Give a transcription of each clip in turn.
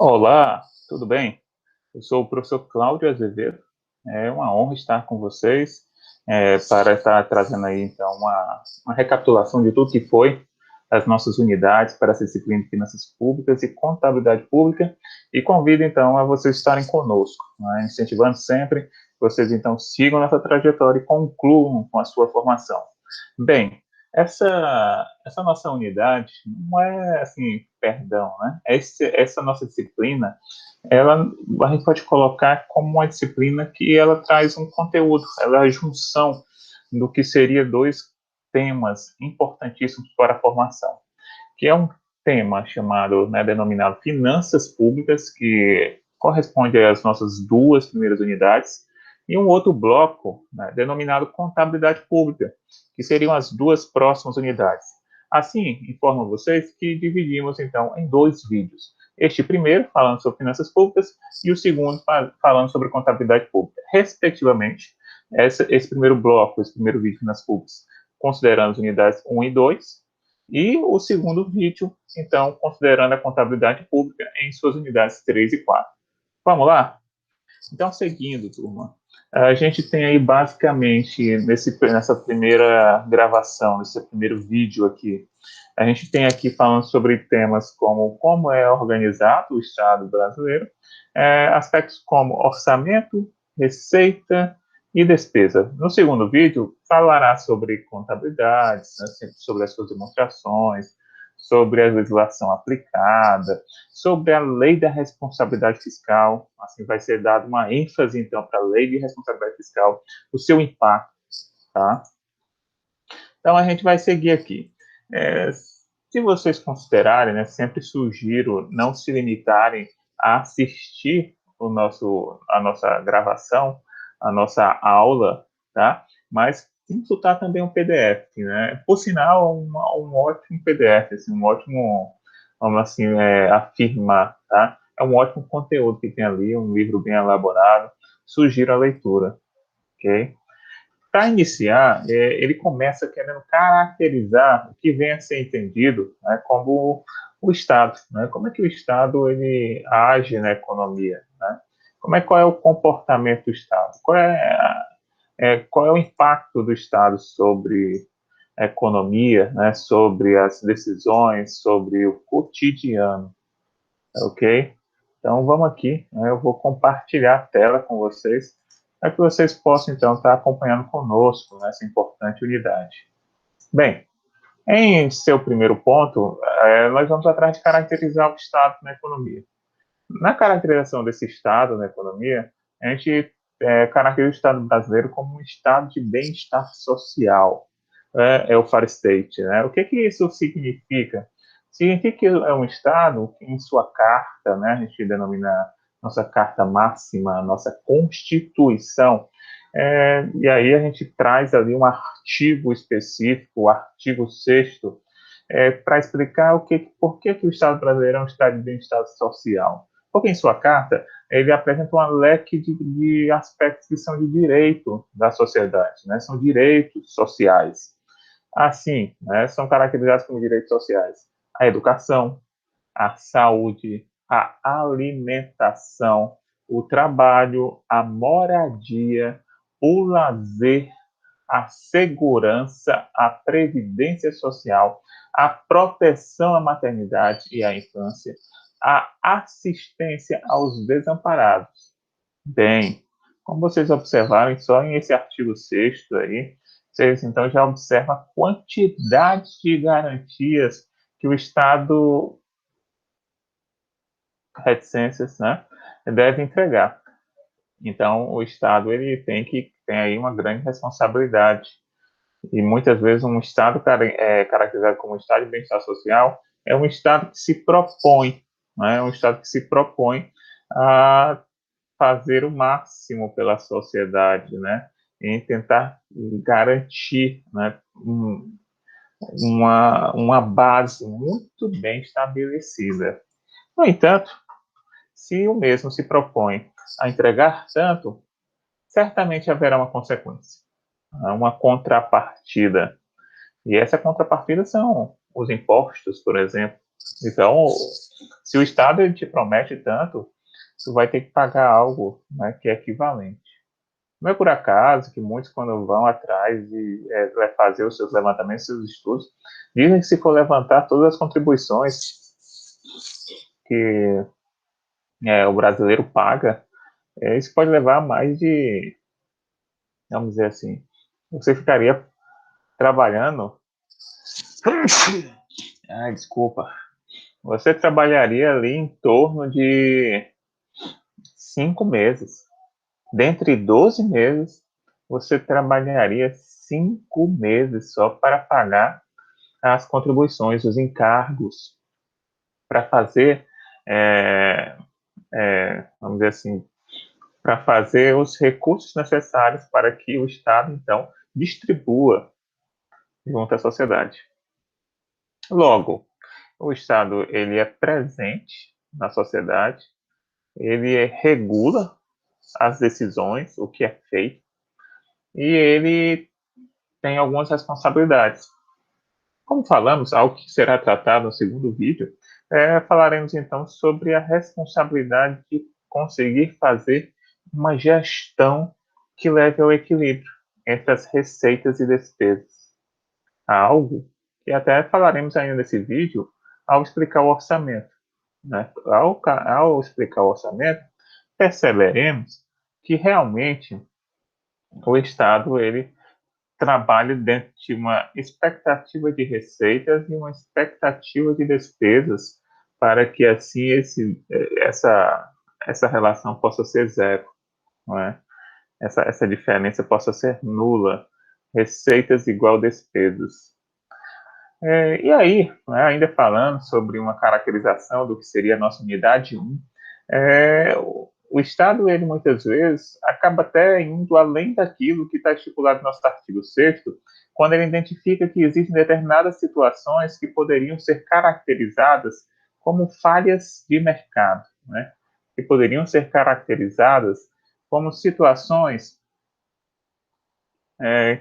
Olá, tudo bem? Eu sou o professor Cláudio Azevedo. É uma honra estar com vocês para estar trazendo aí, então, uma recapitulação de tudo que foi as nossas unidades para essa disciplina de Finanças Públicas e Contabilidade Pública. E convido, então, a vocês estarem conosco, né, incentivando sempre que vocês, então, sigam nessa trajetória e concluam com a sua formação. Bem, essa nossa unidade não é, assim, perdão, né? Essa nossa disciplina, ela, a gente pode colocar como uma disciplina que ela traz um conteúdo, ela é a junção do que seria dois temas importantíssimos para a formação, que é um tema chamado, né, denominado Finanças Públicas, que corresponde às nossas duas primeiras unidades, e um outro bloco, né, denominado Contabilidade Pública, que seriam as duas próximas unidades. Assim, informo vocês que dividimos, então, em dois vídeos. Este primeiro, falando sobre finanças públicas, e o segundo, falando sobre contabilidade pública, respectivamente. Esse primeiro bloco, esse primeiro vídeo de finanças públicas, considerando as unidades 1 e 2, e o segundo vídeo, então, considerando a contabilidade pública em suas unidades 3 e 4. Vamos lá? Então, seguindo, turma, a gente tem aí basicamente nessa primeira gravação, nesse primeiro vídeo aqui, a gente tem aqui falando sobre temas como é organizado o Estado brasileiro, aspectos como orçamento, receita e despesa. No segundo vídeo, falará sobre contabilidade, né, sobre as suas demonstrações, sobre a legislação aplicada, sobre a lei da responsabilidade fiscal. Assim, vai ser dado uma ênfase, então, para a lei de responsabilidade fiscal, o seu impacto, tá? Então, a gente vai seguir aqui. Se vocês considerarem, né, sempre sugiro não se limitarem a assistir a nossa gravação, a nossa aula, tá? Mas consultar também um PDF, né? Por sinal, um ótimo PDF, assim, um ótimo, vamos assim, afirmar, tá? É um ótimo conteúdo que tem ali, um livro bem elaborado. Sugiro a leitura, ok? Para iniciar, ele começa querendo caracterizar o que vem a ser entendido, né, como o Estado, né? Como é que o Estado ele age na economia, né? Qual é o comportamento do Estado? Qual é o impacto do Estado sobre a economia, né? Sobre as decisões, sobre o cotidiano, ok? Então vamos aqui, né? Eu vou compartilhar a tela com vocês para que vocês possam, então, estar acompanhando conosco nessa importante unidade. Bem, em seu primeiro ponto, nós vamos atrás de caracterizar o Estado na economia. Na caracterização desse Estado na economia, a gente caracteriza o Estado brasileiro como um estado de bem-estar social, é o Far State, né? O que isso significa? Significa que é um Estado que, em sua carta, né, a gente denomina nossa carta máxima, nossa Constituição, e aí a gente traz ali um artigo específico, o artigo 6º, para explicar por que o Estado brasileiro é um Estado de bem-estar social. Porque em sua carta, ele apresenta um leque de aspectos que são de direito da sociedade, né? São direitos sociais. Assim, né, são caracterizados como direitos sociais a educação, a saúde, a alimentação, o trabalho, a moradia, o lazer, a segurança, a previdência social, a proteção à maternidade e à infância, a assistência aos desamparados. Bem, como vocês observaram, só em esse artigo 6º aí, vocês então já observam a quantidade de garantias que o Estado, reticências, né, deve entregar. Então, o Estado ele tem aí uma grande responsabilidade. E muitas vezes um Estado caracterizado como um Estado de bem-estar social é um Estado que se propõe, né, um Estado que se propõe a fazer o máximo pela sociedade, né, em tentar garantir, né, uma base muito bem estabelecida. No entanto, se o mesmo se propõe a entregar tanto, certamente haverá uma consequência, uma contrapartida. E essa contrapartida são os impostos, por exemplo. Então, se o Estado ele te promete tanto, tu vai ter que pagar algo, né, que é equivalente. Não é por acaso que muitos, quando vão atrás de fazer os seus levantamentos, seus estudos, dizem que se for levantar todas as contribuições que o brasileiro paga, isso pode levar a mais de, vamos dizer assim, você ficaria trabalhando. Ai, desculpa. Você trabalharia ali em torno de 5 meses. Dentre 12 meses, você trabalharia 5 meses só para pagar as contribuições, os encargos, para fazer, vamos dizer assim, para fazer os recursos necessários para que o Estado, então, distribua junto à sociedade. Logo, o Estado ele é presente na sociedade, ele regula as decisões, o que é feito, e ele tem algumas responsabilidades. Como falamos, algo que será tratado no segundo vídeo, falaremos então sobre a responsabilidade de conseguir fazer uma gestão que leve ao equilíbrio entre as receitas e despesas. Algo que até falaremos ainda nesse vídeo ao explicar o orçamento. Né? Ao explicar o orçamento, perceberemos que realmente o Estado ele trabalha dentro de uma expectativa de receitas e uma expectativa de despesas para que assim essa relação possa ser zero, não é? Essa diferença possa ser nula, receitas igual despesas. E aí, né, ainda falando sobre uma caracterização do que seria a nossa unidade 1, o Estado, ele muitas vezes acaba até indo além daquilo que está estipulado no nosso artigo 6º, quando ele identifica que existem determinadas situações que poderiam ser caracterizadas como falhas de mercado, né? Que poderiam ser caracterizadas como situações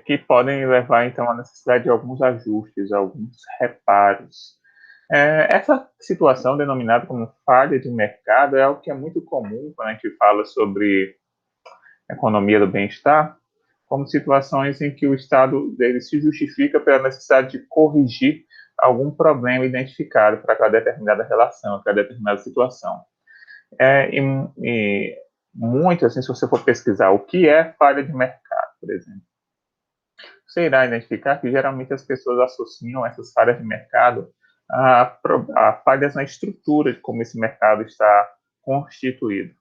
que podem levar, então, à necessidade de alguns ajustes, alguns reparos. Essa situação, denominada como falha de mercado, é algo que é muito comum quando a gente fala sobre economia do bem-estar, como situações em que o Estado dele se justifica pela necessidade de corrigir algum problema identificado para cada determinada relação, para cada determinada situação. E muito, assim, se você for pesquisar o que é falha de mercado, por exemplo, você irá identificar que geralmente as pessoas associam essas falhas de mercado a falhas na estrutura de como esse mercado está constituído.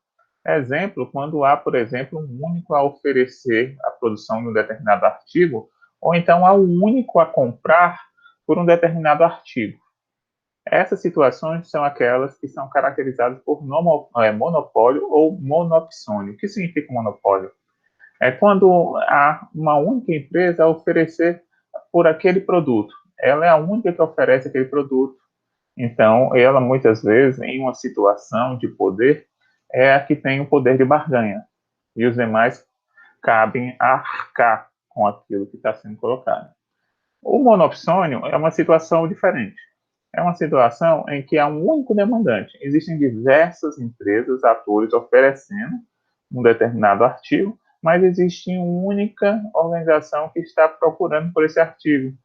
Exemplo, quando há, por exemplo, um único a oferecer a produção de um determinado artigo, ou então há um único a comprar por um determinado artigo. Essas situações são aquelas que são caracterizadas por monopólio ou monopsônio. O que significa monopólio? É quando há uma única empresa a oferecer por aquele produto. Ela é a única que oferece aquele produto. Então, ela muitas vezes, em uma situação de poder, é a que tem o poder de barganha. E os demais cabem arcar com aquilo que está sendo colocado. O monopsônio é uma situação diferente. É uma situação em que há um único demandante. Existem diversas empresas, atores oferecendo um determinado artigo, mas existe uma única organização que está procurando por esse artigo.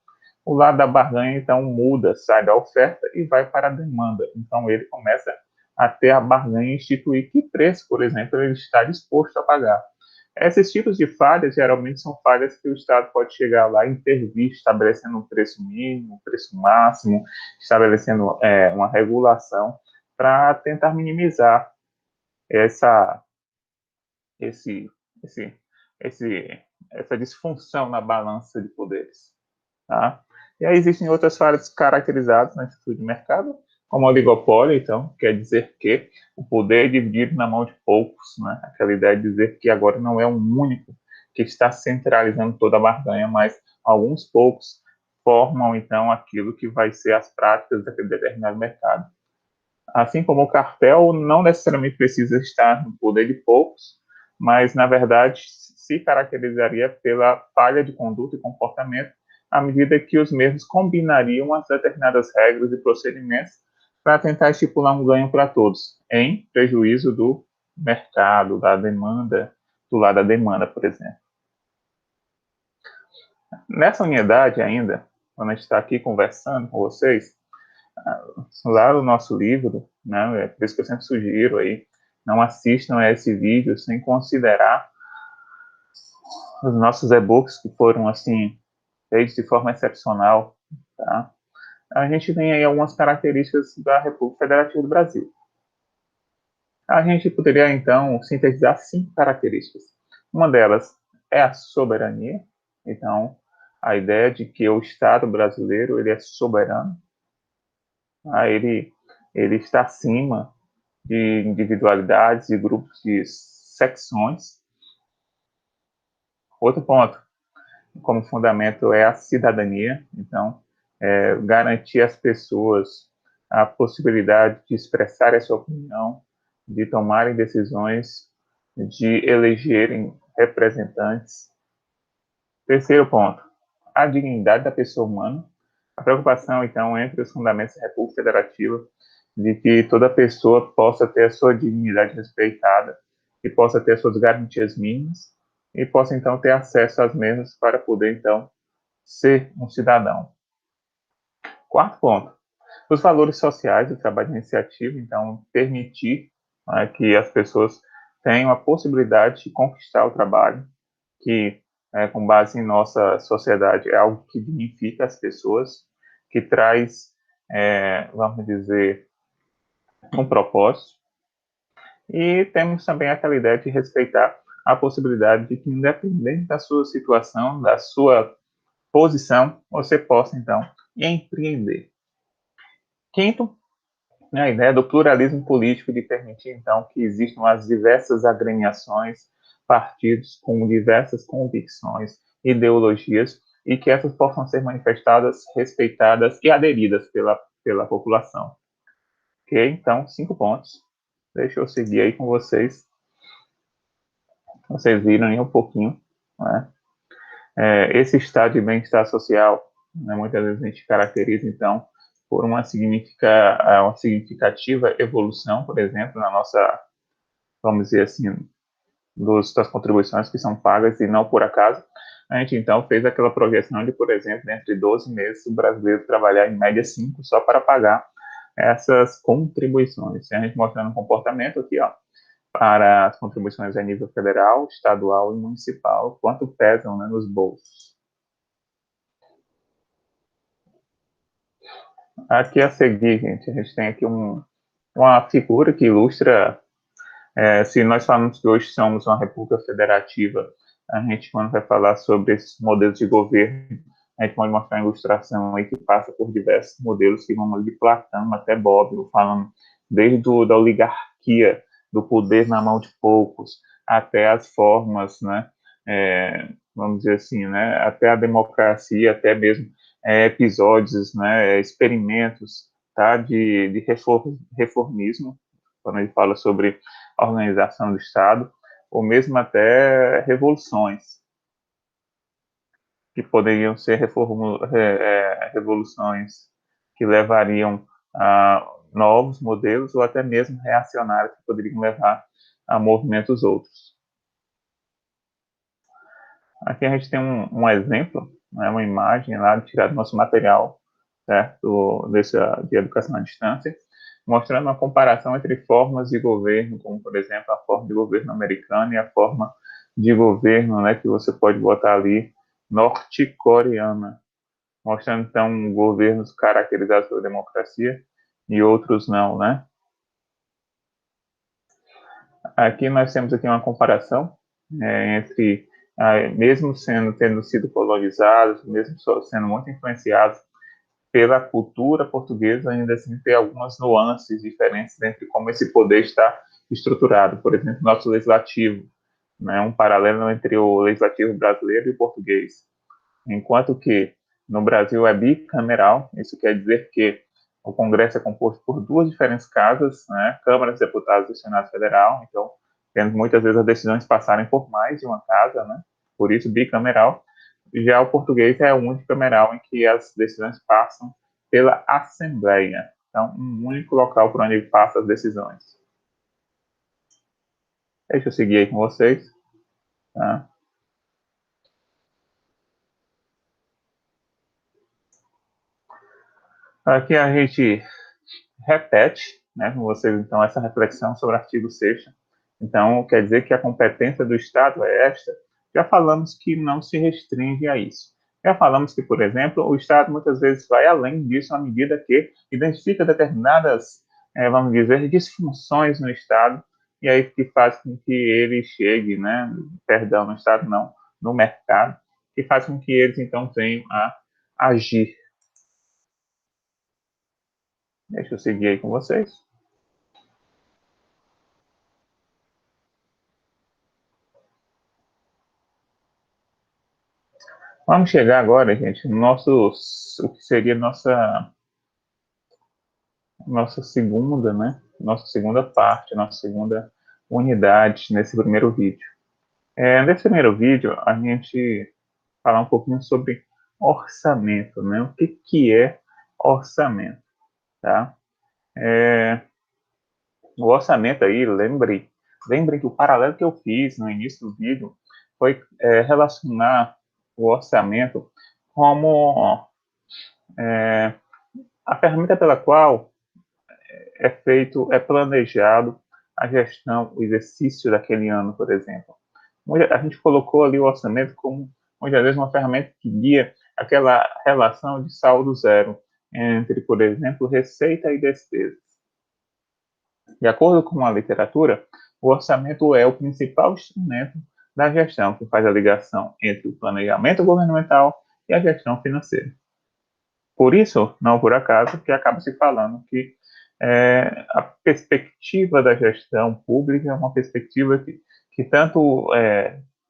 O lado da barganha, então, muda, sai da oferta e vai para a demanda. Então, ele começa a ter a barganha e instituir que preço, por exemplo, ele está disposto a pagar. Esses tipos de falhas, geralmente, são falhas que o Estado pode chegar lá e intervir, estabelecendo um preço mínimo, um preço máximo, estabelecendo uma regulação para tentar minimizar essa, esse, esse, essa disfunção na balança de poderes. Tá? E aí existem outras falhas caracterizadas na estrutura de mercado, como o oligopólio, então, quer dizer que o poder é dividido na mão de poucos, né? Aquela ideia de dizer que agora não é um único que está centralizando toda a barganha, mas alguns poucos formam, então, aquilo que vai ser as práticas daquele determinado mercado. Assim como o cartel não necessariamente precisa estar no poder de poucos, mas, na verdade, se caracterizaria pela falha de conduta e comportamento à medida que os mesmos combinariam as determinadas regras e procedimentos para tentar estipular um ganho para todos, em prejuízo do mercado, da demanda, do lado da demanda, por exemplo. Nessa unidade ainda, quando a gente está aqui conversando com vocês, lá no nosso livro, né, é por isso que eu sempre sugiro aí, não assistam a esse vídeo sem considerar os nossos e-books que foram, assim, feitos de forma excepcional, tá? A gente tem aí algumas características da República Federativa do Brasil. A gente poderia, então, sintetizar 5 características. Uma delas é a soberania. Então, a ideia de que o Estado brasileiro ele é soberano, tá? Ele está acima de individualidades e grupos de secções. Outro ponto, como fundamento, é a cidadania. Então, garantir às pessoas a possibilidade de expressar a sua opinião, de tomarem decisões, de elegerem representantes. Terceiro ponto, a dignidade da pessoa humana. A preocupação, então, entre os fundamentos da República Federativa, de que toda pessoa possa ter a sua dignidade respeitada, e possa ter as suas garantias mínimas, e possa, então, ter acesso às mesmas para poder, então, ser um cidadão. Quarto ponto, os valores sociais do trabalho de iniciativa, então, permitir, né, que as pessoas tenham a possibilidade de conquistar o trabalho, que, com base em nossa sociedade, é algo que dignifica as pessoas, que traz, vamos dizer, um propósito. E temos também aquela ideia de respeitar a possibilidade de que, independente da sua situação, da sua posição, você possa, então, empreender. Quinto, a ideia do pluralismo político, de permitir, então, que existam as diversas agremiações, partidos com diversas convicções, ideologias, e que essas possam ser manifestadas, respeitadas e aderidas pela população. Ok? Então, 5 pontos. Deixa eu seguir aí com vocês. Vocês viram aí um pouquinho, né? Esse estado de bem-estar social, né, muitas vezes a gente caracteriza, então, por uma significativa evolução, por exemplo, na nossa, vamos dizer assim, das contribuições que são pagas, e não por acaso. A gente, então, fez aquela projeção de, por exemplo, entre 12 meses, o brasileiro trabalhar em média 5 só para pagar essas contribuições. A gente mostrando um comportamento aqui, ó, para as contribuições a nível federal, estadual e municipal, quanto pesam, né, nos bolsos. Aqui a seguir, gente, a gente tem aqui uma figura que ilustra, se nós falamos que hoje somos uma república federativa, a gente, quando vai falar sobre esses modelos de governo, a gente pode mostrar uma ilustração aí que passa por diversos modelos que vão de Platão até Bob, falando desde da oligarquia, do poder na mão de poucos, até as formas, né, vamos dizer assim, né, até a democracia, até mesmo episódios, né, experimentos, tá, de reformismo, quando ele fala sobre a organização do Estado, ou mesmo até revoluções, que poderiam ser revoluções que levariam a novos modelos, ou até mesmo reacionários, que poderiam levar a movimentos outros. Aqui a gente tem um exemplo, né, uma imagem lá tirada do nosso material, certo, de educação à distância, mostrando uma comparação entre formas de governo, como, por exemplo, a forma de governo americana e a forma de governo, né, que você pode botar ali, norte-coreana, mostrando, então, governos caracterizados pela democracia e outros não, né? Aqui nós temos aqui uma comparação entre, mesmo tendo sido colonizados, mesmo sendo muito influenciados pela cultura portuguesa, ainda assim tem algumas nuances diferentes entre como esse poder está estruturado. Por exemplo, nosso legislativo, né, um paralelo entre o legislativo brasileiro e o português. Enquanto que no Brasil é bicameral, isso quer dizer que o Congresso é composto por duas diferentes casas, né, Câmara dos Deputados e Senado Federal, então temos muitas vezes as decisões passarem por mais de uma casa, né, por isso bicameral. Já o português é unicameral, em que as decisões passam pela Assembleia, então, um único local por onde passa as decisões. Deixa eu seguir aí com vocês. Tá? Aqui a gente repete, né, com vocês, então, essa reflexão sobre o artigo 6º. Então, quer dizer que a competência do Estado é esta. Já falamos que não se restringe a isso. Já falamos que, por exemplo, o Estado muitas vezes vai além disso à medida que identifica determinadas, vamos dizer, disfunções no Estado, e aí que faz com que ele chegue, né, perdão, no Estado não, no mercado, que faz com que eles, então, venham a agir. Deixa eu seguir aí com vocês. Vamos chegar agora, gente, no nosso, o que seria nossa segunda, né? Nossa segunda parte, nossa segunda unidade nesse primeiro vídeo. Nesse primeiro vídeo, a gente falar um pouquinho sobre orçamento, né? O que que é orçamento, tá? O orçamento aí, lembrem que o paralelo que eu fiz no início do vídeo foi relacionar o orçamento como a ferramenta pela qual é planejado a gestão, o exercício daquele ano, por exemplo. A gente colocou ali o orçamento como, muitas vezes, uma ferramenta que guia aquela relação de saldo zero entre, por exemplo, receita e despesa. De acordo com a literatura, o orçamento é o principal instrumento da gestão, que faz a ligação entre o planejamento governamental e a gestão financeira. Por isso, não por acaso, que acaba se falando que a perspectiva da gestão pública é uma perspectiva que tanto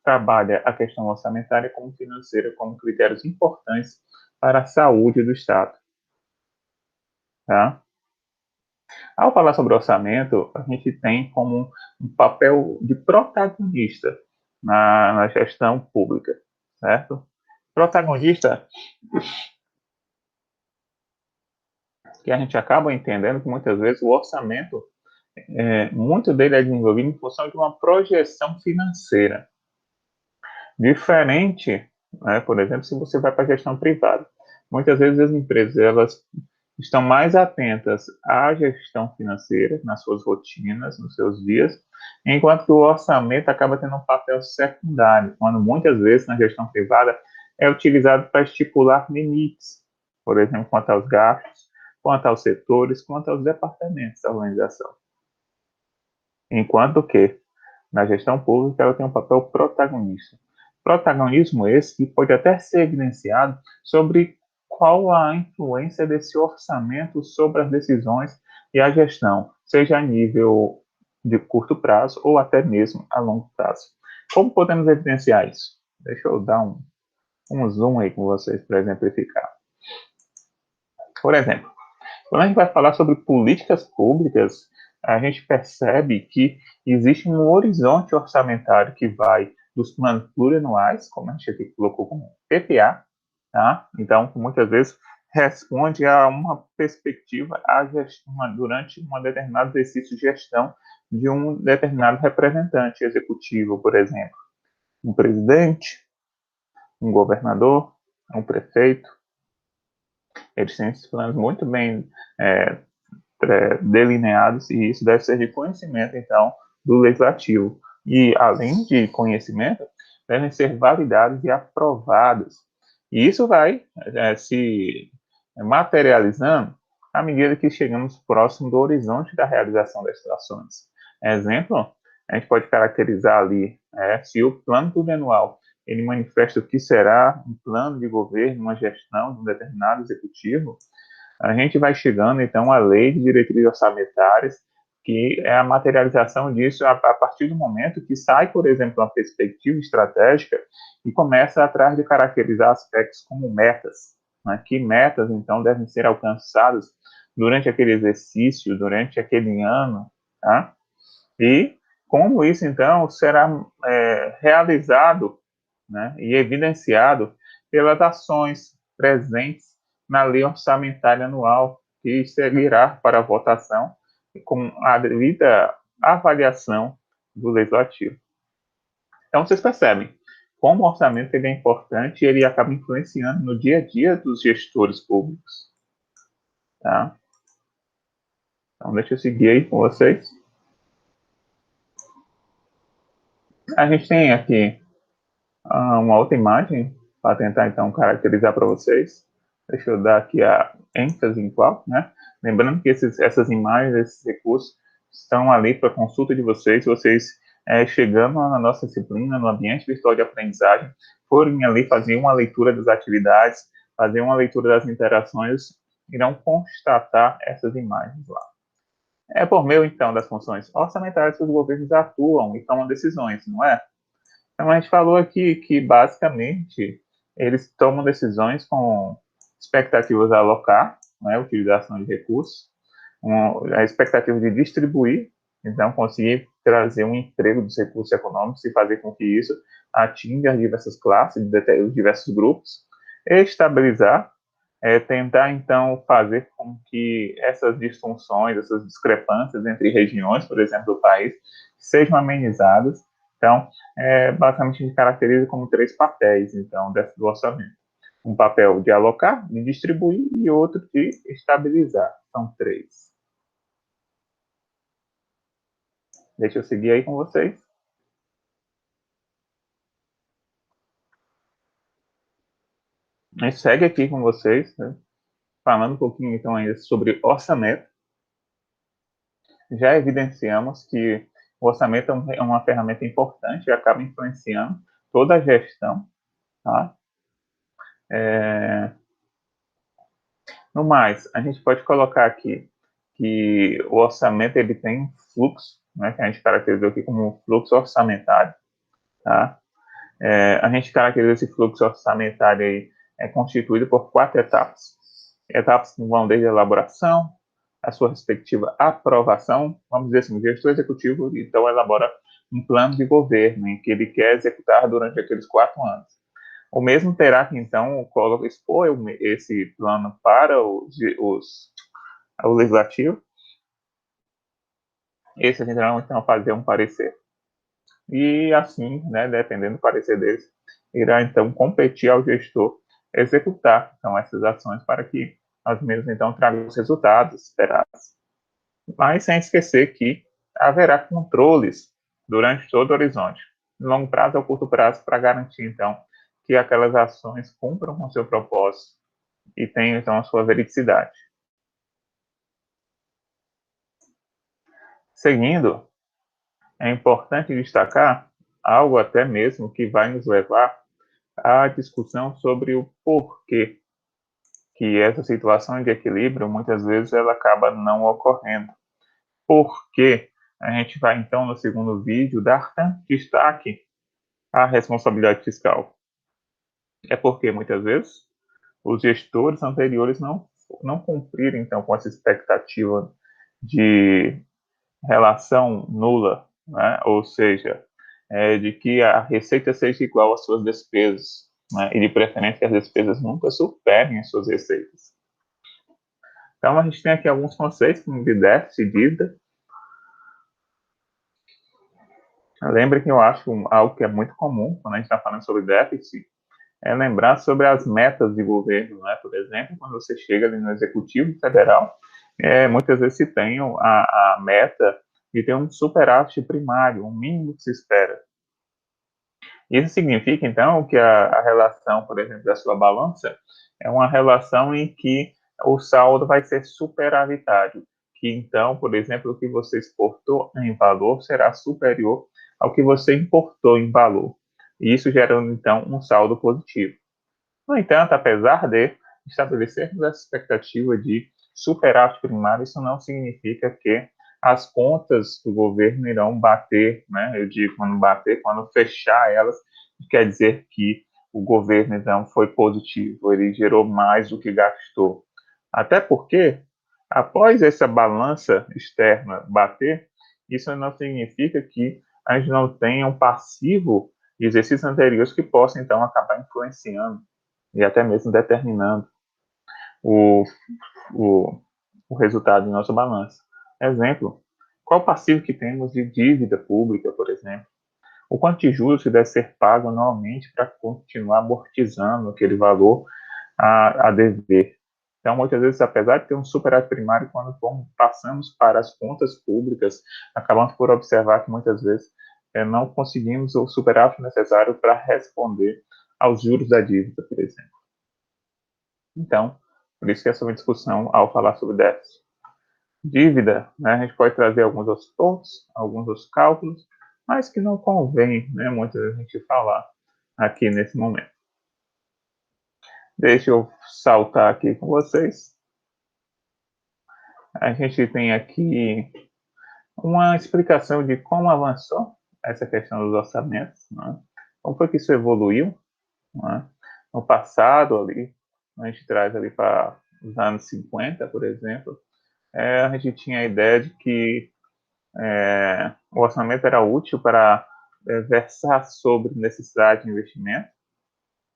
trabalha a questão orçamentária como financeira como critérios importantes para a saúde do Estado. Tá? Ao falar sobre orçamento, a gente tem como um papel de protagonista na gestão pública, certo? Protagonista que a gente acaba entendendo que muitas vezes o orçamento, muito dele é desenvolvido em função de uma projeção financeira. Diferente, né, por exemplo, se você vai para a gestão privada. Muitas vezes as empresas elas estão mais atentas à gestão financeira, nas suas rotinas, nos seus dias, enquanto que o orçamento acaba tendo um papel secundário, quando muitas vezes na gestão privada é utilizado para estipular limites, por exemplo, quanto aos gastos, quanto aos setores, quanto aos departamentos da organização. Enquanto que na gestão pública ela tem um papel protagonista. Protagonismo esse que pode até ser evidenciado sobre qual a influência desse orçamento sobre as decisões e a gestão, seja a nível de curto prazo ou até mesmo a longo prazo. Como podemos evidenciar isso? Deixa eu dar um zoom aí com vocês para exemplificar. Por exemplo, quando a gente vai falar sobre políticas públicas, a gente percebe que existe um horizonte orçamentário que vai dos planos plurianuais, como a gente aqui colocou como PPA, tá? Então, muitas vezes responde a uma perspectiva durante um determinado exercício de gestão de um determinado representante executivo, por exemplo, um presidente, um governador, um prefeito. Eles têm esses planos muito bem delineados e isso deve ser de conhecimento, então, do legislativo. E, além de conhecimento, devem ser validados e aprovados. E isso vai se materializando à medida que chegamos próximo do horizonte da realização dessas ações. Exemplo, a gente pode caracterizar ali, se o plano plurianual ele manifesta o que será um plano de governo, uma gestão de um determinado executivo, a gente vai chegando, então, à lei de diretrizes orçamentárias, que é a materialização disso a partir do momento que sai, por exemplo, uma perspectiva estratégica e começa atrás de caracterizar aspectos como metas. Né? Que metas, então, devem ser alcançadas durante aquele exercício, durante aquele ano, tá? E como isso, então, será realizado, né, e evidenciado pelas ações presentes na lei orçamentária anual, que seguirá para a votação com a devida avaliação do Legislativo. Então, vocês percebem como o orçamento ele é importante e ele acaba influenciando no dia a dia dos gestores públicos. Tá? Então, deixa eu seguir aí com vocês. A gente tem aqui uma outra imagem para tentar, então, caracterizar para vocês. Deixa eu dar aqui a ênfase em qual, né? Lembrando que essas imagens, esses recursos, estão ali para consulta de vocês. Se vocês, chegando na nossa disciplina, no ambiente virtual de aprendizagem, forem ali fazer uma leitura das atividades, fazer uma leitura das interações, irão constatar essas imagens lá. É por meio, então, das funções orçamentárias que os governos atuam e tomam decisões, não é? Então, a gente falou aqui que, basicamente, eles tomam decisões com expectativas a alocar, né, utilização de recursos, a expectativa de distribuir, então, conseguir trazer um emprego dos recursos econômicos e fazer com que isso atinja as diversas classes, os diversos grupos, estabilizar, tentar, então, fazer com que essas disfunções, essas discrepâncias entre regiões, por exemplo, do país, sejam amenizadas. Então, basicamente, a gente caracteriza como 3 papéis, então, do orçamento. Um papel de alocar, de distribuir, e outro de estabilizar. São 3. Deixa eu seguir aí com vocês. A gente segue aqui com vocês, né, falando um pouquinho, então, ainda sobre orçamento. Já evidenciamos que o orçamento é uma ferramenta importante e acaba influenciando toda a gestão. Tá? No mais, a gente pode colocar aqui que o orçamento ele tem um fluxo, né, que a gente caracterizou aqui como um fluxo orçamentário. Tá? A gente caracteriza esse fluxo orçamentário aí, constituído por 4 etapas. Etapas que vão desde a elaboração, a sua respectiva aprovação, vamos dizer assim, o gestor executivo, então, elabora um plano de governo em que ele quer executar durante aqueles 4 anos. O mesmo terá que, então, expor esse plano para o legislativo. Esses terão, então, fazer um parecer. E assim, né, dependendo do parecer deles, irá, então, competir ao gestor executar, então, essas ações para que as mesmas, então, tragam os resultados esperados. Mas sem esquecer que haverá controles durante todo o horizonte, no longo prazo ou curto prazo, para garantir, então, que aquelas ações cumpram com seu propósito e tenham, então, a sua veridicidade. Seguindo, é importante destacar algo até mesmo que vai nos levar à discussão sobre o porquê que essa situação de equilíbrio, muitas vezes, ela acaba não ocorrendo. Por que a gente vai, então, no segundo vídeo, dar tanto destaque à responsabilidade fiscal? É porque, muitas vezes, os gestores anteriores não cumpriram, então, com essa expectativa de relação nula, né? Ou seja, de que a receita seja igual às suas despesas, né? E de preferência que as despesas nunca superem as suas receitas. Então, a gente tem aqui alguns conceitos, como de déficit e dívida. Lembre que eu acho algo que é muito comum quando a gente está falando sobre déficit, é lembrar sobre as metas de governo, né? Por exemplo, quando você chega ali no Executivo Federal, muitas vezes se tem a meta de ter um superávit primário, um mínimo que se espera. Isso significa, então, que a relação, por exemplo, da sua balança é uma relação em que o saldo vai ser superavitário, que então, por exemplo, o que você exportou em valor será superior ao que você importou em valor. E isso gerando, então, um saldo positivo. No entanto, apesar de estabelecermos essa expectativa de superávit primário, isso não significa que as contas do governo irão bater, né? Eu digo quando bater, quando fechar elas, quer dizer que o governo, então, foi positivo, ele gerou mais do que gastou. Até porque, após essa balança externa bater, isso não significa que a gente não tenha um passivo de exercícios anteriores que possa, então, acabar influenciando e até mesmo determinando o o resultado de nossa balança. Exemplo, qual passivo que temos de dívida pública, por exemplo? O quanto de juros que deve ser pago anualmente para continuar amortizando aquele valor a dever. Então, muitas vezes, apesar de ter um superávit primário, quando passamos para as contas públicas, acabamos por observar que muitas vezes não conseguimos o superávit necessário para responder aos juros da dívida, por exemplo. Então, por isso que essa é uma discussão ao falar sobre déficit. Dívida, né, a gente pode trazer alguns outros pontos, alguns outros cálculos, mas que não convém, né, muitas vezes a gente falar aqui nesse momento. Deixa eu saltar aqui com vocês. A gente tem aqui uma explicação de como avançou essa questão dos orçamentos, né? Como foi que isso evoluiu, né? No passado ali, a gente traz ali para os anos 50, por exemplo, a gente tinha a ideia de que o orçamento era útil para versar sobre necessidade de investimento,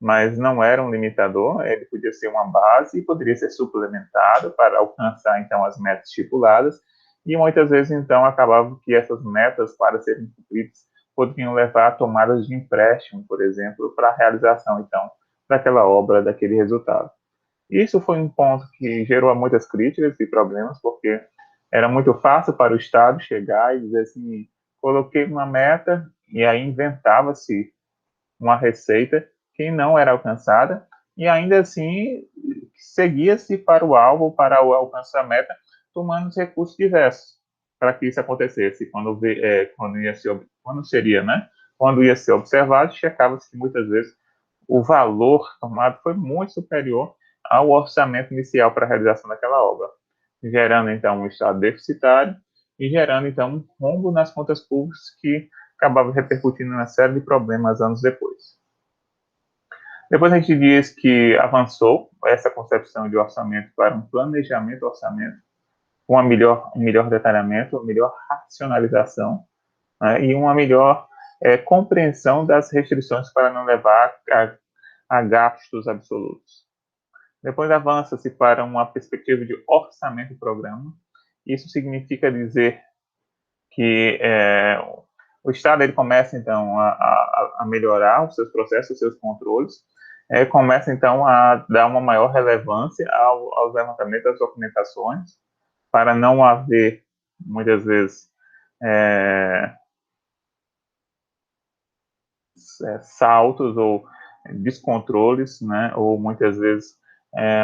mas não era um limitador, ele podia ser uma base e poderia ser suplementado para alcançar, então, as metas estipuladas, e muitas vezes, então, acabava que essas metas, para serem cumpridas, poderiam levar a tomadas de empréstimo, por exemplo, para a realização, então, daquela obra, daquele resultado. Isso foi um ponto que gerou muitas críticas e problemas, porque era muito fácil para o Estado chegar e dizer assim, coloquei uma meta, e aí inventava-se uma receita que não era alcançada, e ainda assim seguia-se para o alvo, para o alcance da meta, tomando os recursos diversos para que isso acontecesse. Quando seria, né? Quando ia ser observado, checava-se que muitas vezes o valor tomado foi muito superior ao orçamento inicial para a realização daquela obra, gerando então um estado deficitário e gerando então um rombo nas contas públicas que acabava repercutindo uma série de problemas anos depois. Depois a gente diz que avançou essa concepção de orçamento para um planejamento orçamento, com um melhor detalhamento, uma melhor racionalização, né, e uma melhor compreensão das restrições para não levar a gastos absolutos. Depois avança-se para uma perspectiva de orçamento-programa. Isso significa dizer que o Estado ele começa, então, a melhorar os seus processos, os seus controles, começa, então, a dar uma maior relevância aos levantamentos das documentações, para não haver, muitas vezes, saltos ou descontroles, né, ou muitas vezes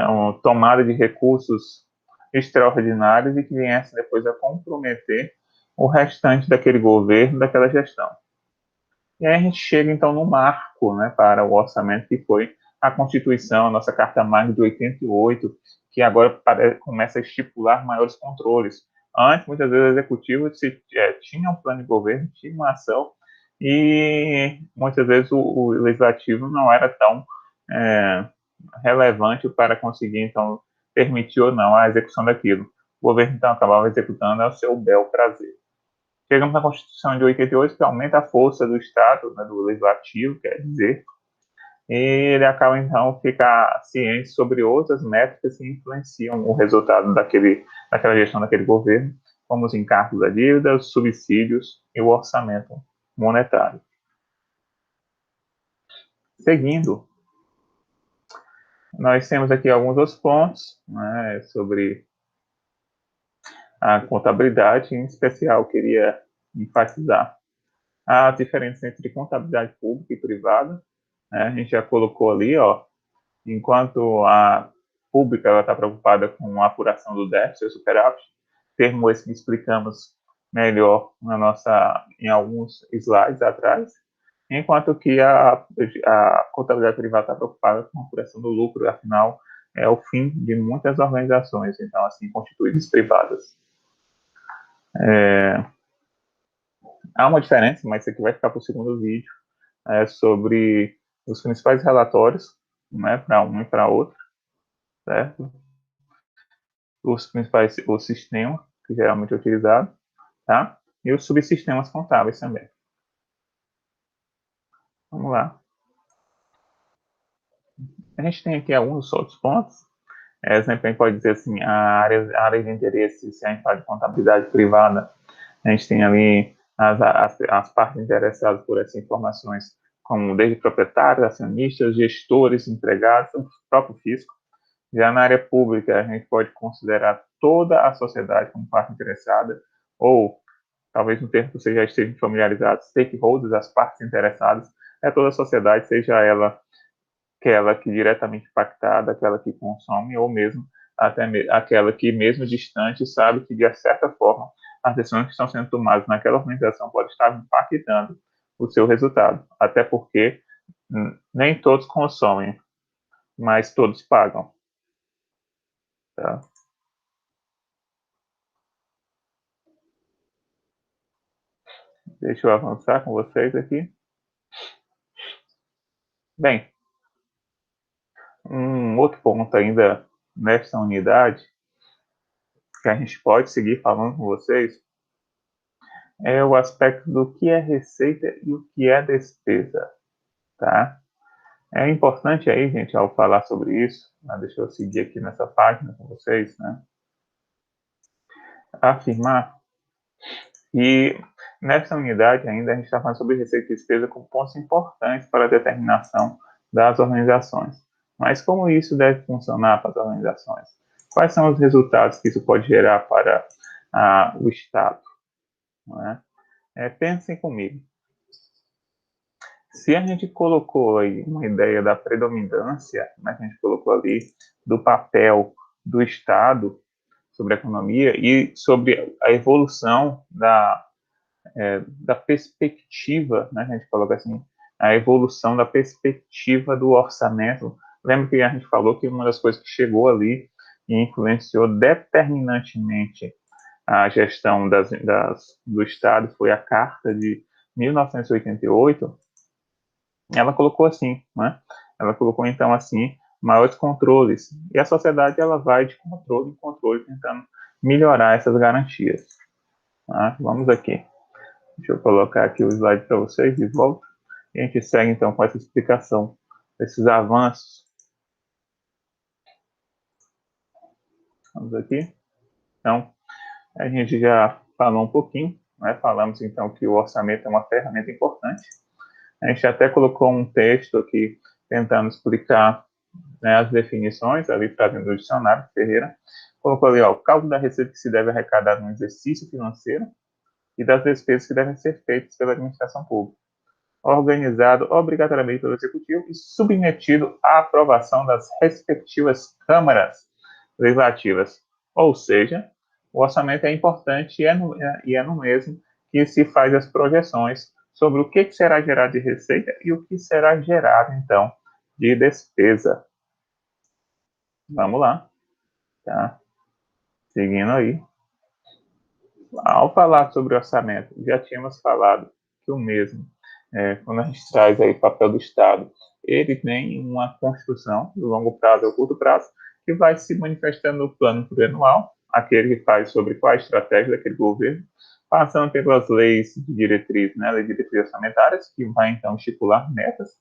uma tomada de recursos extraordinários e que viesse depois a comprometer o restante daquele governo, daquela gestão. E aí a gente chega, então, no marco, né, para o orçamento, que foi a Constituição, a nossa Carta Magna de 88, que agora começa a estipular maiores controles. Antes, muitas vezes, o Executivo tinha um plano de governo, tinha uma ação, e muitas vezes o Legislativo não era tão relevante para conseguir, então, permitir ou não a execução daquilo. O governo, então, acabava executando ao seu bel prazer. Chegamos na Constituição de 88, que aumenta a força do Estado, né, do Legislativo, quer dizer, e ele acaba, então, ficar ciente sobre outras métricas que influenciam o resultado daquela gestão daquele governo, como os encargos da dívida, os subsídios e o orçamento monetário. Seguindo, nós temos aqui alguns outros pontos, né, sobre a contabilidade, em especial queria enfatizar a diferença entre contabilidade pública e privada. A gente já colocou ali, ó, enquanto a pública está preocupada com a apuração do déficit e superávit, termo esse que explicamos melhor em alguns slides atrás, enquanto que a contabilidade privada está preocupada com a apuração do lucro, afinal, é o fim de muitas organizações, então, assim, constituídas privadas. Há uma diferença, mas isso aqui vai ficar para o segundo vídeo, sobre os principais relatórios, né, para um e para outro, certo? O sistema, que geralmente é utilizado, tá? E os subsistemas contábeis também. Vamos lá. A gente tem aqui alguns outros pontos. Exemplo, a gente pode dizer assim, a área de interesse, se a gente fala de contabilidade privada, a gente tem ali as partes interessadas por essas informações, como desde proprietários, acionistas, gestores, empregados, o próprio fisco. Já na área pública, a gente pode considerar toda a sociedade como parte interessada, ou, talvez no termo que você já esteja familiarizado, stakeholders, as partes interessadas, é toda a sociedade, seja ela aquela que diretamente impactada, aquela que consome, ou mesmo aquela que, mesmo distante, sabe que, de certa forma, as decisões que estão sendo tomadas naquela organização podem estar impactando o seu resultado. Até porque nem todos consomem, mas todos pagam. Tá? Deixa eu avançar com vocês aqui. Bem, um outro ponto ainda nessa unidade que a gente pode seguir falando com vocês é o aspecto do que é receita e o que é despesa, tá? É importante aí, gente, ao falar sobre isso, né, deixa eu seguir aqui nessa página com vocês, né, afirmar que nessa unidade ainda a gente está falando sobre receita e despesa como pontos importantes para a determinação das organizações. Mas como isso deve funcionar para as organizações? Quais são os resultados que isso pode gerar para o Estado? Né? Pensem comigo. Se a gente colocou aí uma ideia da predominância, né, que a gente colocou ali, do papel do Estado sobre a economia e sobre a evolução da perspectiva, né, a gente coloca assim, a evolução da perspectiva do orçamento. Lembra que a gente falou que uma das coisas que chegou ali e influenciou determinantemente a gestão do Estado foi a Carta de 1988. Ela colocou assim, né? Ela colocou então assim maiores controles e a sociedade ela vai de controle em controle tentando melhorar essas garantias. Tá? Vamos aqui. Deixa eu colocar aqui o slide para vocês de volta e a gente segue então com essa explicação desses avanços. Vamos aqui. Então, a gente já falou um pouquinho, né? Falamos então que o orçamento é uma ferramenta importante. A gente até colocou um texto aqui tentando explicar, né, as definições, ali trazendo do dicionário, Ferreira. Colocou ali, ó, o cálculo da receita que se deve arrecadar no exercício financeiro e das despesas que devem ser feitas pela administração pública, organizado obrigatoriamente pelo Executivo e submetido à aprovação das respectivas câmaras legislativas. Ou seja, o orçamento é importante e é no mesmo que se faz as projeções sobre o que será gerado de receita e o que será gerado, então, de despesa. Vamos lá, tá? Seguindo aí. Ao falar sobre orçamento, já tínhamos falado que o mesmo, quando a gente traz aí o papel do Estado, ele tem uma construção do longo prazo ou curto prazo que vai se manifestando no plano plurianual, aquele que faz sobre qual a estratégia daquele governo, passando pelas leis de diretriz, né, leis de diretrizes orçamentárias, que vai então estipular metas,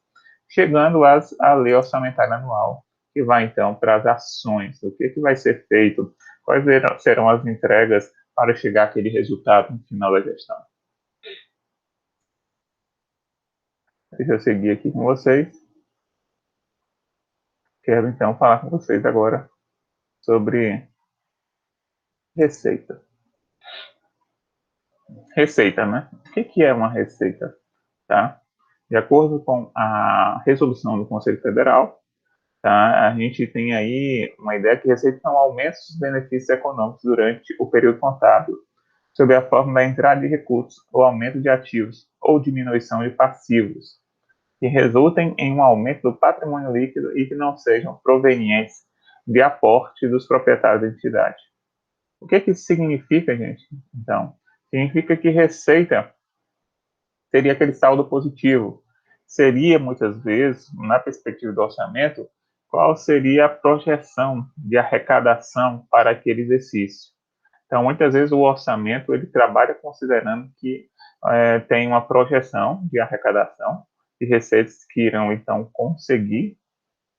chegando à lei orçamentária anual, que vai então para as ações, o que vai ser feito, quais serão as entregas para chegar àquele resultado no final da gestão. Deixa eu seguir aqui com vocês. Quero então falar com vocês agora sobre receita. Receita, né? O que é uma receita? Tá? De acordo com a resolução do Conselho Federal, tá? A gente tem aí uma ideia que receita são aumentos dos benefícios econômicos durante o período contábil, sob a forma da entrada de recursos, ou aumento de ativos, ou diminuição de passivos, que resultem em um aumento do patrimônio líquido e que não sejam provenientes de aporte dos proprietários da entidade. O que isso significa, gente? Então, significa que receita seria aquele saldo positivo. Seria, muitas vezes, na perspectiva do orçamento, qual seria a projeção de arrecadação para aquele exercício. Então, muitas vezes, o orçamento ele trabalha considerando que tem uma projeção de arrecadação de receitas que irão, então, conseguir,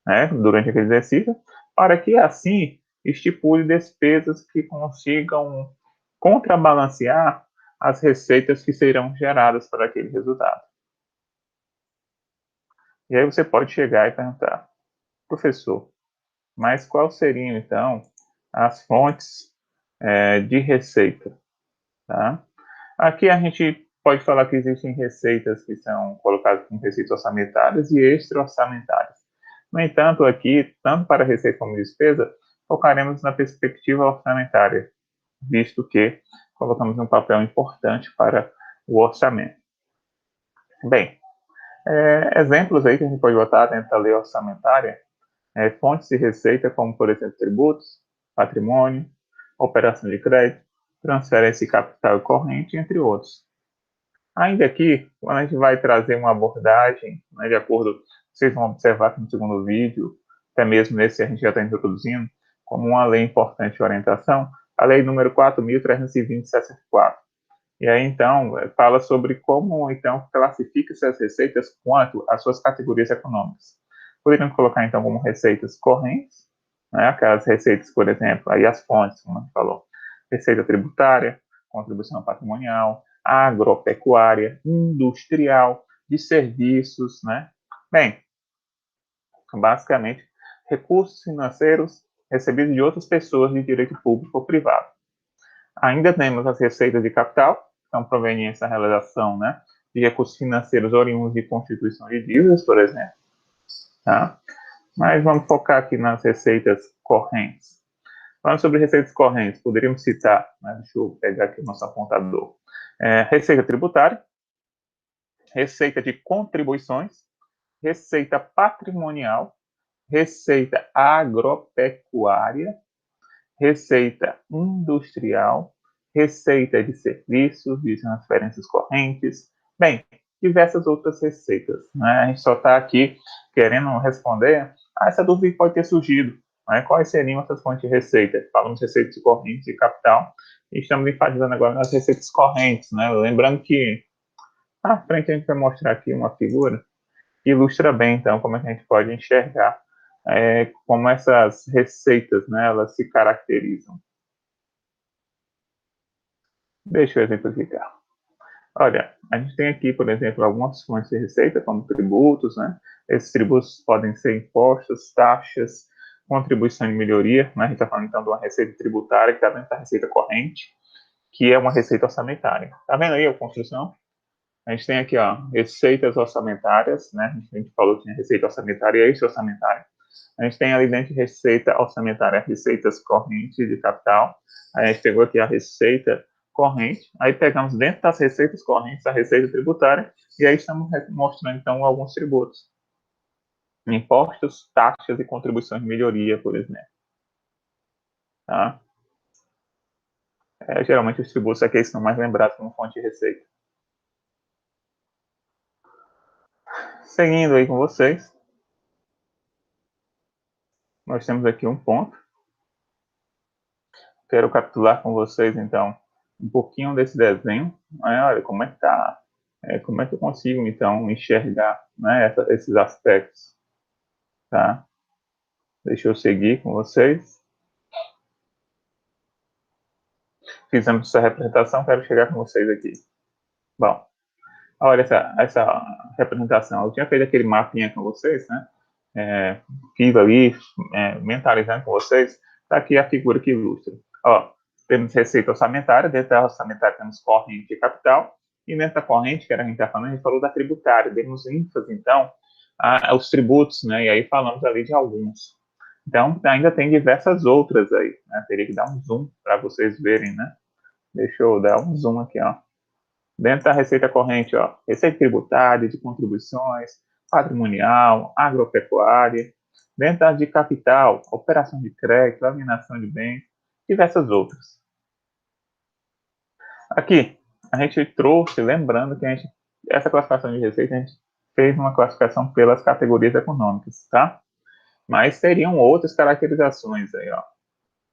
né, durante aquele exercício, para que assim estipule despesas que consigam contrabalancear as receitas que serão geradas para aquele resultado. E aí você pode chegar e perguntar, professor, mas quais seriam então as fontes de receita? Tá? Aqui a gente pode falar que existem receitas que são colocadas como receitas orçamentárias e extra-orçamentárias. No entanto, aqui, tanto para receita como despesa, focaremos na perspectiva orçamentária, visto que colocamos um papel importante para o orçamento. Bem, exemplos aí que a gente pode botar dentro da lei orçamentária, fontes de receita, como, por exemplo, tributos, patrimônio, operação de crédito, transferência de capital corrente, entre outros. Ainda aqui, quando a gente vai trazer uma abordagem, né, de acordo, vocês vão observar aqui no segundo vídeo, até mesmo nesse a gente já está introduzindo, como uma lei importante de orientação, a lei número 4.320/64. E aí, então, fala sobre como, então, classifica essas receitas quanto às suas categorias econômicas. Poderíamos colocar, então, como receitas correntes, né, aquelas receitas, por exemplo, aí as fontes, como a gente falou, receita tributária, contribuição patrimonial, agropecuária, industrial, de serviços, né? Bem, basicamente, recursos financeiros recebidos de outras pessoas de direito público ou privado. Ainda temos as receitas de capital, que são provenientes da realização, né, de recursos financeiros oriundos de constituição de dívidas, por exemplo. Tá? Mas vamos focar aqui nas receitas correntes. Falando sobre receitas correntes, poderíamos citar, né, deixa eu pegar aqui o nosso apontador, receita tributária, receita de contribuições, receita patrimonial, receita agropecuária, receita industrial, receita de serviços, de transferências correntes, bem, diversas outras receitas. Né? A gente só está aqui querendo responder a essa dúvida que pode ter surgido. Né? Quais seriam essas fontes de receita? Falamos de receitas correntes e capital, e estamos enfatizando agora nas receitas correntes. Né? Lembrando que à frente a gente vai mostrar aqui uma figura que ilustra bem, então, como é que a gente pode enxergar como essas receitas, né, elas se caracterizam. Deixa eu exemplificar. Olha, a gente tem aqui, por exemplo, algumas fontes de receita, como tributos, né? Esses tributos podem ser impostos, taxas, contribuição de melhoria, né? A gente está falando, então, de uma receita tributária que está dentro da receita corrente, que é uma receita orçamentária. Tá vendo aí a construção? A gente tem aqui, ó, receitas orçamentárias, né? A gente falou que tinha receita orçamentária e extra-orçamentária. A gente tem ali dentro de receita orçamentária, receitas correntes de capital. Aí a gente pegou aqui a receita corrente, aí pegamos dentro das receitas correntes a receita tributária, e aí estamos mostrando, então, alguns tributos. Impostos, taxas e contribuições de melhoria, por exemplo. Tá? Geralmente os tributos aqui são mais lembrados como fonte de receita. Seguindo aí com vocês, nós temos aqui um ponto. Quero capturar com vocês, então, um pouquinho desse desenho. Olha como é que tá, como é que eu consigo, então, enxergar, né, esses aspectos. Tá? Deixa eu seguir com vocês. Fizemos essa representação, quero chegar com vocês aqui. Bom, olha essa representação. Eu tinha feito aquele mapinha com vocês, né? Fiz ali, mentalizando com vocês. Está aqui a figura que ilustra. Ó, temos receita orçamentária, dentro da orçamentária temos corrente e capital, e dentro da corrente, que era a gente está falando, a gente falou da tributária, demos ênfase, então, aos tributos, né? E aí falamos ali de alguns. Então, ainda tem diversas outras aí, né? Teria que dar um zoom para vocês verem, né? Deixa eu dar um zoom aqui, ó. Dentro da receita corrente, ó, receita tributária, de contribuições, patrimonial, agropecuária. Dentro da de capital, operação de crédito, alienação de bens, diversas outras. Aqui, a gente trouxe, lembrando que essa classificação de receita, a gente fez uma classificação pelas categorias econômicas, tá? Mas teriam outras caracterizações aí, ó.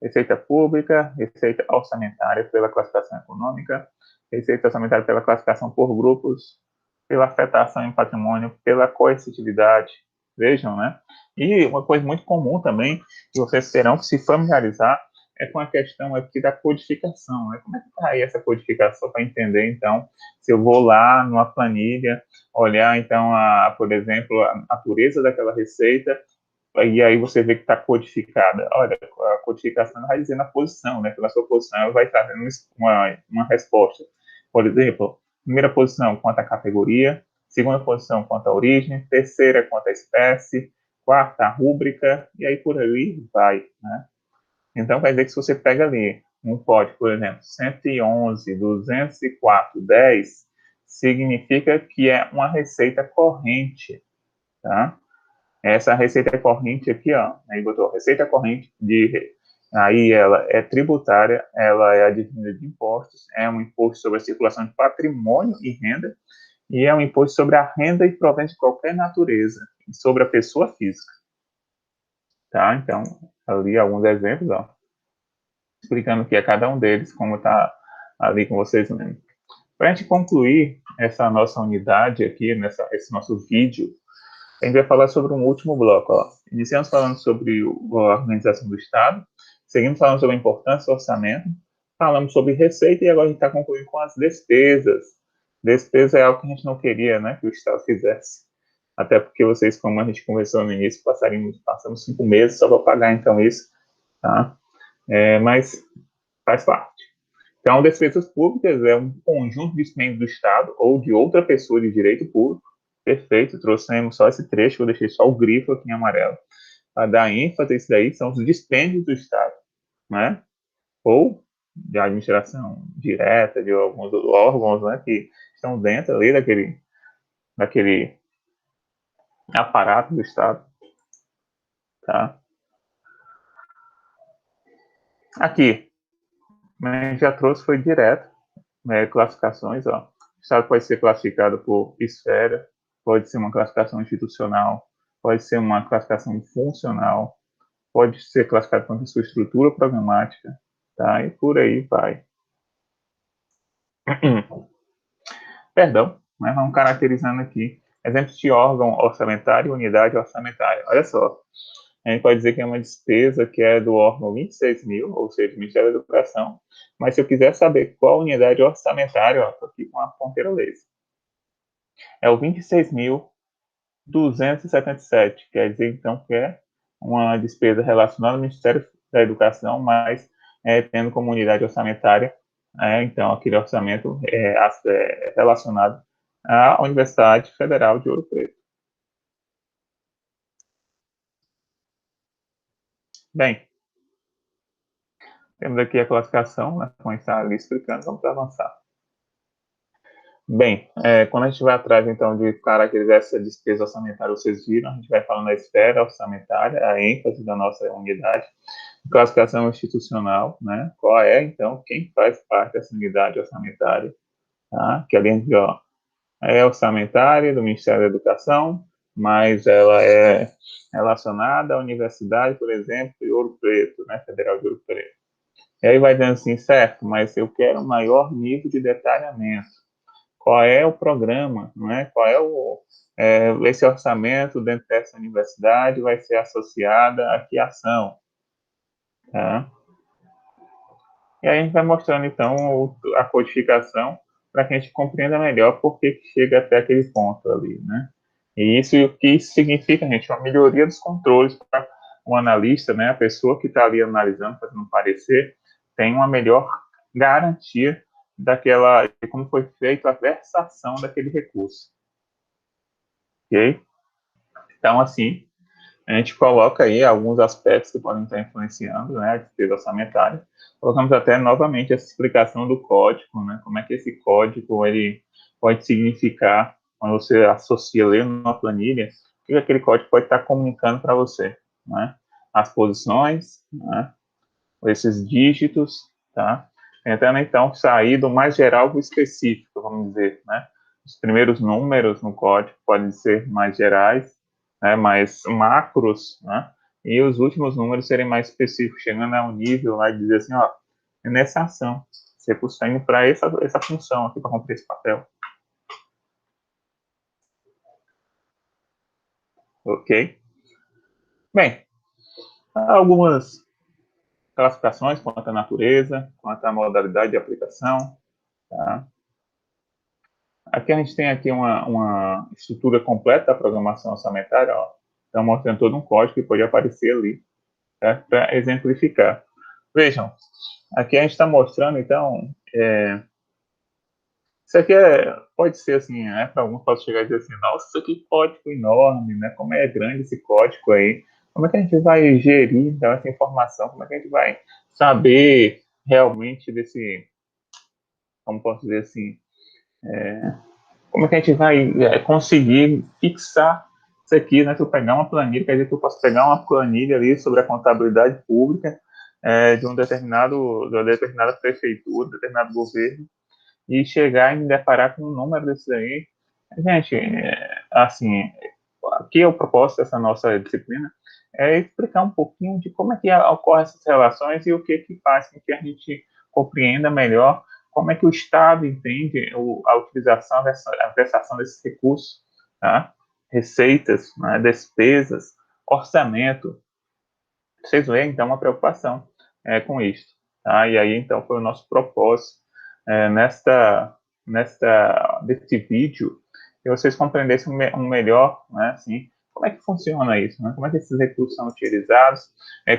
Receita pública, receita orçamentária pela classificação econômica, receita orçamentária pela classificação por grupos, pela afetação em patrimônio, pela coercitividade. Vejam, né? E uma coisa muito comum também, que vocês terão que se familiarizar, é com a questão aqui da codificação, né? Como é que está aí essa codificação para entender, então, se eu vou lá numa planilha, olhar, então, por exemplo, a natureza daquela receita, e aí você vê que está codificada. Olha, a codificação vai dizer na posição, né? Pela sua posição, ela vai estar dando uma resposta. Por exemplo, primeira posição, quanto à categoria, segunda posição, quanto à origem, terceira, quanto à espécie, quarta, a rúbrica, e aí por aí vai, né? Então, quer dizer que se você pega ali um código, por exemplo, 111, 204, 10, significa que é uma receita corrente, tá? Essa receita corrente aqui, ó, aí botou receita corrente aí ela é tributária, ela é adquirida de impostos, é um imposto sobre a circulação de patrimônio e renda, e é um imposto sobre a renda e provento de qualquer natureza, sobre a pessoa física, tá? Então, ali alguns exemplos, ó, explicando o que é cada um deles, como tá ali com vocês mesmo. Para a gente concluir essa nossa unidade aqui, esse nosso vídeo, a gente vai falar sobre um último bloco. Ó. Iniciamos falando sobre a organização do Estado, seguimos falando sobre a importância do orçamento, falamos sobre receita e agora a gente está concluindo com as despesas. Despesa é algo que a gente não queria, né, que o Estado fizesse. Até porque vocês, como a gente conversou no início, passamos 5 meses só para pagar então isso, tá? Mas faz parte. Então, despesas públicas é um conjunto de expedientes do Estado ou de outra pessoa de direito público. Perfeito, trouxemos só esse trecho, eu deixei só o grifo aqui em amarelo. Para dar ênfase a isso daí, são os dispêndios do Estado, né? Ou de administração direta, de alguns órgãos, né, que estão dentro ali daquele aparato do Estado, tá? Aqui, a gente já trouxe, foi direto, né, classificações, ó. O Estado pode ser classificado por esfera, pode ser uma classificação institucional, pode ser uma classificação funcional, pode ser classificado quanto a sua estrutura programática, tá? E por aí vai. Perdão, né? Vamos caracterizando aqui. Exemplos de órgão orçamentário e unidade orçamentária. Olha só, a gente pode dizer que é uma despesa que é do órgão 26 mil, ou seja, do Ministério da Educação, mas se eu quiser saber qual unidade orçamentária, estou aqui com a ponteira laser. É o 26.277, quer dizer, então, que é uma despesa relacionada ao Ministério da Educação, mas tendo como unidade orçamentária, então, aquele orçamento relacionado à Universidade Federal de Ouro Preto. Bem, temos aqui a classificação, né, como está ali explicando, vamos avançar. Bem, quando a gente vai atrás, então, de caracterizar essa despesa orçamentária, vocês viram, a gente vai falando da esfera orçamentária, a ênfase da nossa unidade, classificação institucional, né? Qual é, então, quem faz parte dessa unidade orçamentária, tá? Que ali a gente, ó, é orçamentária do Ministério da Educação, mas ela é relacionada à universidade, por exemplo, de Ouro Preto, né? Federal de Ouro Preto. E aí vai dizendo assim, certo, mas eu quero um maior nível de detalhamento. Qual é o programa, não é? Qual é esse orçamento dentro dessa universidade vai ser associada a que ação, tá? E aí a gente vai mostrando, então, a codificação para que a gente compreenda melhor por que chega até aquele ponto ali, né? E isso, o que isso significa, gente? Uma melhoria dos controles para o analista, né? A pessoa que está ali analisando, fazendo um parecer, tem uma melhor garantia daquela, de como foi feita a versação daquele recurso, ok? Então, assim, a gente coloca aí alguns aspectos que podem estar influenciando, né, a despesa orçamentária. Colocamos até novamente essa explicação do código, né, como é que esse código ele pode significar, quando você associa lendo numa planilha, o que aquele código pode estar comunicando para você, né? As posições, né, esses dígitos, tá? Tentando, então, sair do mais geral para o específico, vamos dizer, né? Os primeiros números no código podem ser mais gerais, né, mais macros, né? E os últimos números serem mais específicos, chegando a um nível lá de dizer assim, ó, é nessa ação, você está indo para essa função aqui, para cumprir esse papel. Ok? Bem, há algumas classificações quanto à natureza, quanto à modalidade de aplicação. Tá? Aqui a gente tem aqui uma estrutura completa da programação orçamentária. Ó. Então, mostrando todo um código que pode aparecer ali, tá? Para exemplificar. Vejam, aqui a gente está mostrando, então, isso aqui pode ser assim, né? Para alguns pode chegar e dizer assim, nossa, isso aqui é código enorme, né? Como é grande esse código aí? Como é que a gente vai gerir então essa informação? Como é que a gente vai saber realmente desse, como posso dizer assim, como é que a gente vai conseguir fixar isso aqui, né? Se eu pegar uma planilha, quer dizer que eu posso pegar uma planilha ali sobre a contabilidade pública de de uma determinada prefeitura, determinado governo, e chegar e me deparar com um número desses aí. Gente, assim, aqui é o propósito dessa nossa disciplina é explicar um pouquinho de como é que ocorrem essas relações e o que que faz com que a gente compreenda melhor como é que o Estado entende a utilização a prestação desses recursos, tá? Receitas, né, despesas, orçamento. Vocês veem, então, uma preocupação com isso. Tá? E aí, então, foi o nosso propósito desse vídeo, que vocês compreendessem melhor, né, assim, como é que funciona isso, né? Como é que esses recursos são utilizados,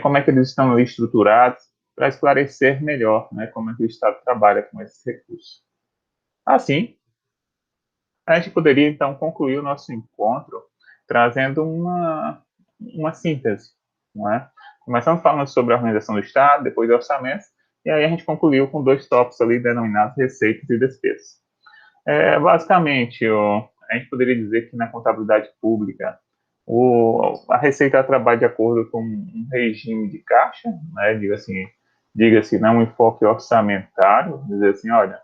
como é que eles estão estruturados, para esclarecer melhor, né, como é que o Estado trabalha com esses recursos. Assim, a gente poderia, então, concluir o nosso encontro trazendo uma síntese, não é? Começamos falando sobre a organização do Estado, depois do orçamento, e aí a gente concluiu com dois tópicos ali denominados receitas e despesas. Basicamente, a gente poderia dizer que na contabilidade pública, a receita trabalha de acordo com um regime de caixa, né? Diga-se, não um enfoque orçamentário, dizer assim, olha,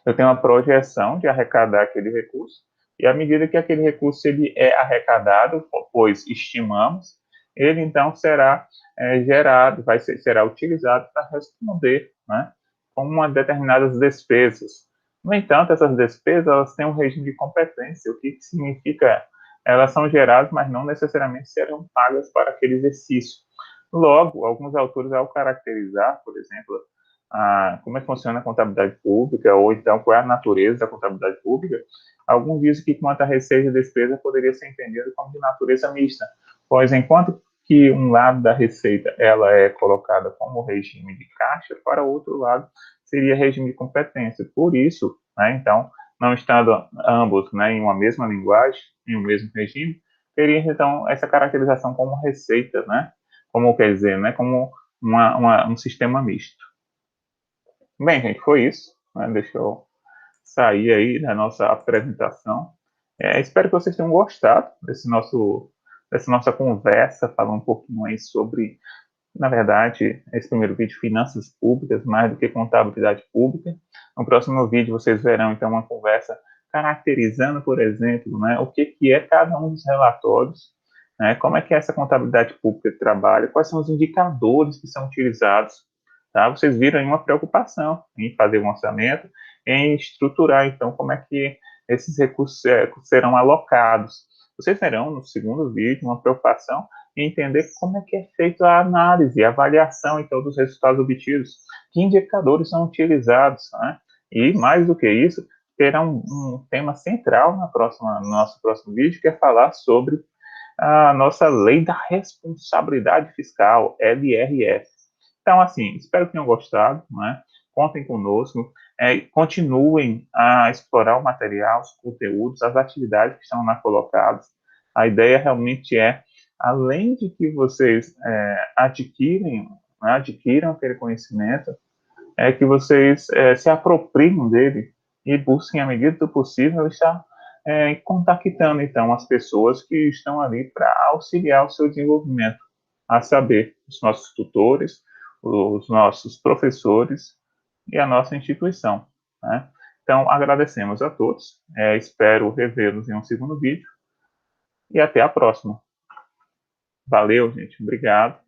eu tenho uma projeção de arrecadar aquele recurso, e à medida que aquele recurso ele é arrecadado, pois estimamos, ele então será gerado, será utilizado para responder, né, com uma determinadas despesas. No entanto, essas despesas elas têm um regime de competência, o que significa elas são geradas, mas não necessariamente serão pagas para aquele exercício. Logo, alguns autores, ao caracterizar, por exemplo, como é que funciona a contabilidade pública, ou então qual é a natureza da contabilidade pública, alguns dizem que quanto à receita e despesa poderia ser entendido como de natureza mista, pois enquanto que um lado da receita ela é colocada como regime de caixa, para o outro lado seria regime de competência. Por isso, né, então, não estando ambos, né, em uma mesma linguagem, em um mesmo regime, teria então essa caracterização como receita, né, como quer dizer, né, como um sistema misto. Bem, gente, foi isso. Né? Deixa eu sair aí da nossa apresentação. Espero que vocês tenham gostado dessa nossa conversa, falando um pouquinho aí sobre, na verdade, esse primeiro vídeo, finanças públicas, mais do que contabilidade pública. No próximo vídeo, vocês verão, então, uma conversa caracterizando, por exemplo, né, o que é cada um dos relatórios, né, como é que essa contabilidade pública trabalha, quais são os indicadores que são utilizados. Tá? Vocês viram aí uma preocupação em fazer um orçamento, em estruturar, então, como é que esses recursos serão alocados. Vocês verão no segundo vídeo uma preocupação em entender como é que é feita a análise, a avaliação, então, dos resultados obtidos, que indicadores são utilizados, né? E, mais do que isso, terá um tema central no nosso próximo vídeo, que é falar sobre a nossa Lei da Responsabilidade Fiscal, LRF. Então, assim, espero que tenham gostado, né? Contem conosco, continuem a explorar o material, os conteúdos, as atividades que estão lá colocadas. A ideia realmente além de que vocês adquiram aquele conhecimento, é que vocês se apropriem dele e busquem, à medida do possível, estar contactando, então, as pessoas que estão ali para auxiliar o seu desenvolvimento, a saber, os nossos tutores, os nossos professores e a nossa instituição. Né? Então, agradecemos a todos, espero revê-los em um segundo vídeo e até a próxima. Valeu, gente, obrigado.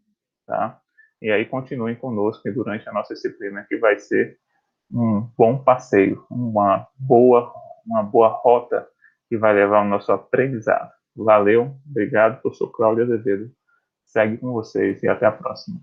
Tá? E aí continuem conosco durante a nossa disciplina, que vai ser um bom passeio, uma boa rota que vai levar ao nosso aprendizado. Valeu, obrigado, professor Cláudio Azevedo. Segue com vocês e até a próxima.